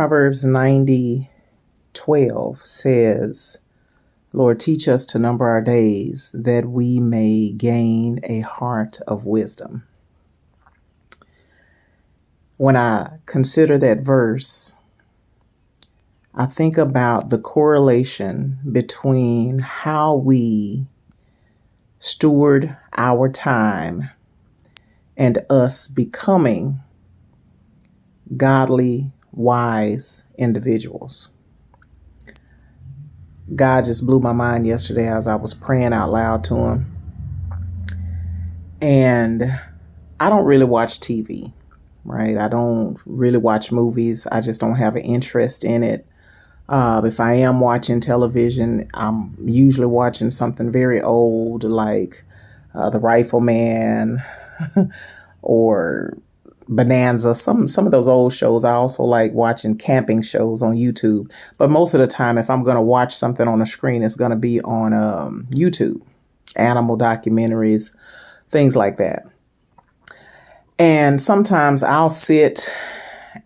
Proverbs 90:12 says, Lord, teach us to number our days that we may gain a heart of wisdom. When I consider that verse, I think about the correlation between how we steward our time and us becoming godly, wise individuals. God just blew my mind yesterday as I was praying out loud to him. And I don't really watch TV, right? I don't really watch movies. I just don't have an interest in it. If I am watching television, I'm usually watching something very old like The Rifleman or Bonanza, some of those old shows. I also like watching camping shows on YouTube. But most of the time, if I'm going to watch something on the screen, it's going to be on YouTube, animal documentaries, things like that. And sometimes I'll sit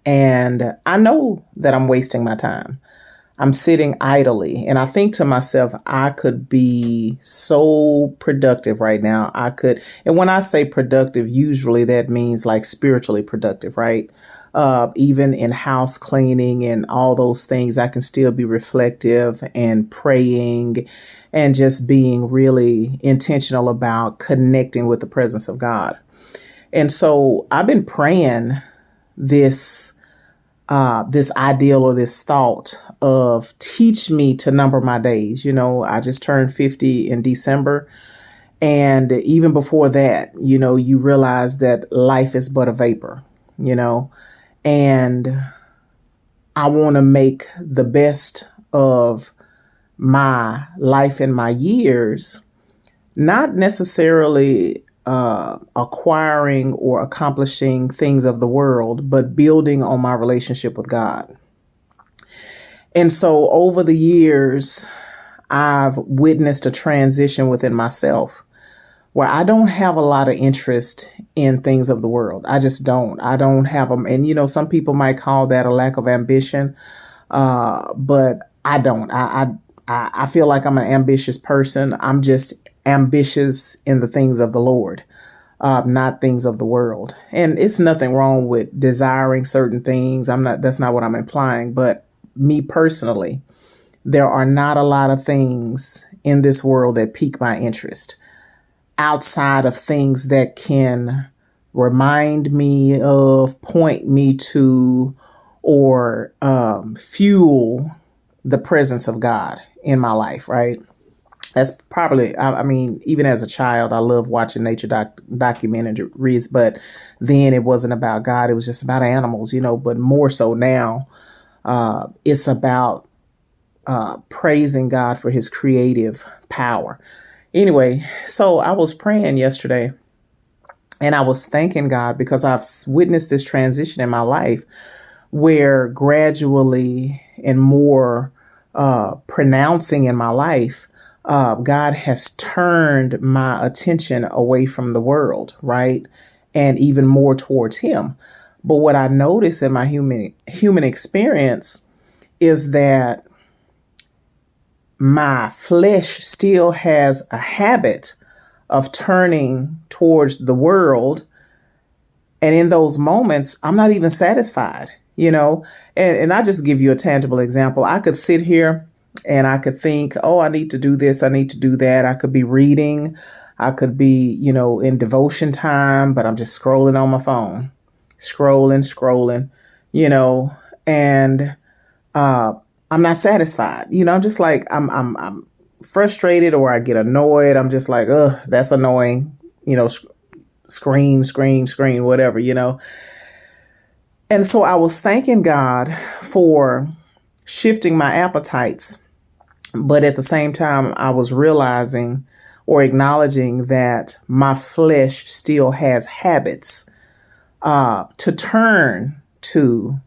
and I know that I'm wasting my time. I'm sitting idly and I think to myself, I could be so productive right now. And when I say productive, usually that means like spiritually productive, right? Even in house cleaning and all those things, I can still be reflective and praying and just being really intentional about connecting with the presence of God. And so I've been praying this ideal or this thought of teach me to number my days. I just turned 50 in December. And even before that, you realize that life is but a vapor, and I want to make the best of my life and my years, not necessarily acquiring or accomplishing things of the world, but building on my relationship with God. And so over the years, I've witnessed a transition within myself where I don't have a lot of interest in things of the world. I just don't. I don't have them. And, some people might call that a lack of ambition, but I don't. I feel like I'm an ambitious person. I'm just ambitious in the things of the Lord, not things of the world. And it's nothing wrong with desiring certain things. That's not what I'm implying. But me personally, there are not a lot of things in this world that pique my interest outside of things that can remind me of, point me to, or fuel the presence of God in my life, right? That's probably, even as a child, I love watching nature documentaries, but then it wasn't about God. It was just about animals, but more so now, it's about praising God for his creative power. Anyway, so I was praying yesterday and I was thanking God because I've witnessed this transition in my life where gradually and more pronouncing in my life, God has turned my attention away from the world, right? And even more towards him. But what I notice in my human experience is that my flesh still has a habit of turning towards the world. And in those moments, I'm not even satisfied, and I just give you a tangible example. I could sit here and I could think, oh, I need to do this. I need to do that. I could be reading. I could be, in devotion time, but I'm just scrolling on my phone, scrolling, and I'm not satisfied. I'm just like, I'm frustrated or I get annoyed. I'm just like, ugh, that's annoying, screen, whatever, And so I was thanking God for shifting my appetites. But at the same time, I was realizing or acknowledging that my flesh still has habits to turn to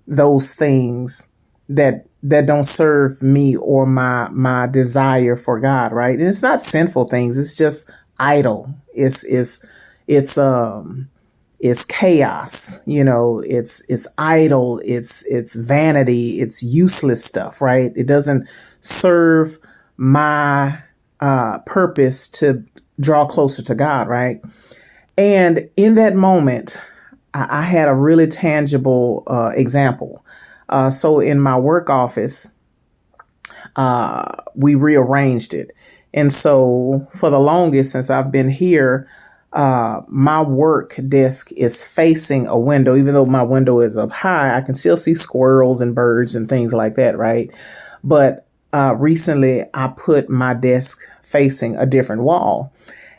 those things that don't serve me or my desire for God, right? And it's not sinful things. It's just idle. It's is chaos. It's idle. It's vanity. It's useless stuff, right? It doesn't serve my purpose to draw closer to God, right? And in that moment, I had a really tangible example. So in my work office, we rearranged it. And so for the longest, since I've been here, my work desk is facing a window. Even though my window is up high, I can still see squirrels and birds and things like that, right? But recently, I put my desk facing a different wall.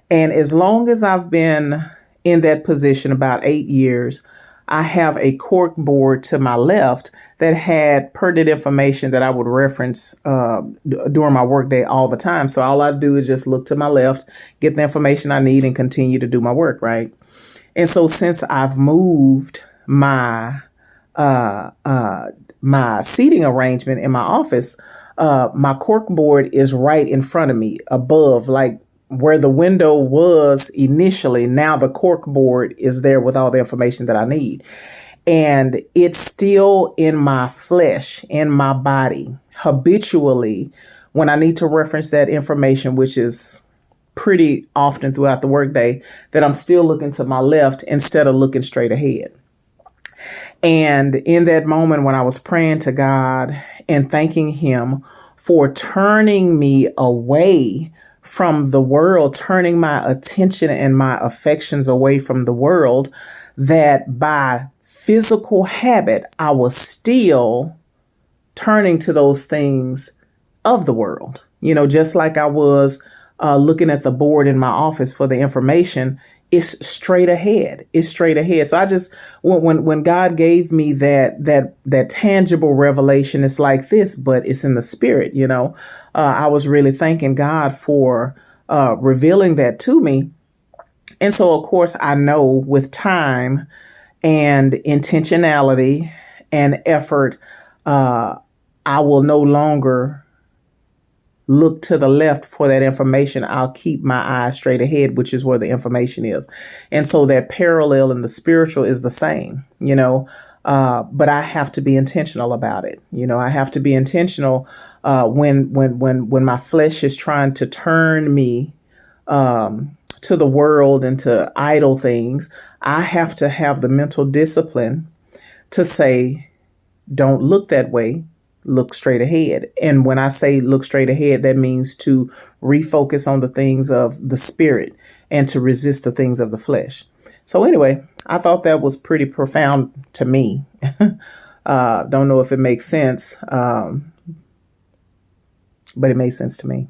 And as long as I've been in that position, about 8 years, I have a cork board to my left that had pertinent information that I would reference during my workday all the time. So all I do is just look to my left, get the information I need, and continue to do my work, right? And so since I've moved my seating arrangement in my office, my cork board is right in front of me, above, like where the window was initially. Now the cork board is there with all the information that I need. And it's still in my flesh, in my body, habitually, when I need to reference that information, which is pretty often throughout the workday, that I'm still looking to my left instead of looking straight ahead. And in that moment when I was praying to God and thanking Him for turning me away from the world, turning my attention and my affections away from the world, that by physical habit, I was still turning to those things of the world. Just like I was looking at the board in my office for the information, it's straight ahead. It's straight ahead. So I just, when God gave me that tangible revelation, it's like this, but it's in the spirit. I was really thanking God for revealing that to me. And so, of course, I know with time and intentionality and effort, I will no longer look to the left for that information. I'll keep my eyes straight ahead, which is where the information is. And so that parallel in the spiritual is the same, but I have to be intentional about it. I have to be intentional when my flesh is trying to turn me to the world and to idle things. I have to have the mental discipline to say, don't look that way. Look straight ahead. And when I say look straight ahead, that means to refocus on the things of the spirit and to resist the things of the flesh. So anyway, I thought that was pretty profound to me. Don't know if it makes sense, but it made sense to me.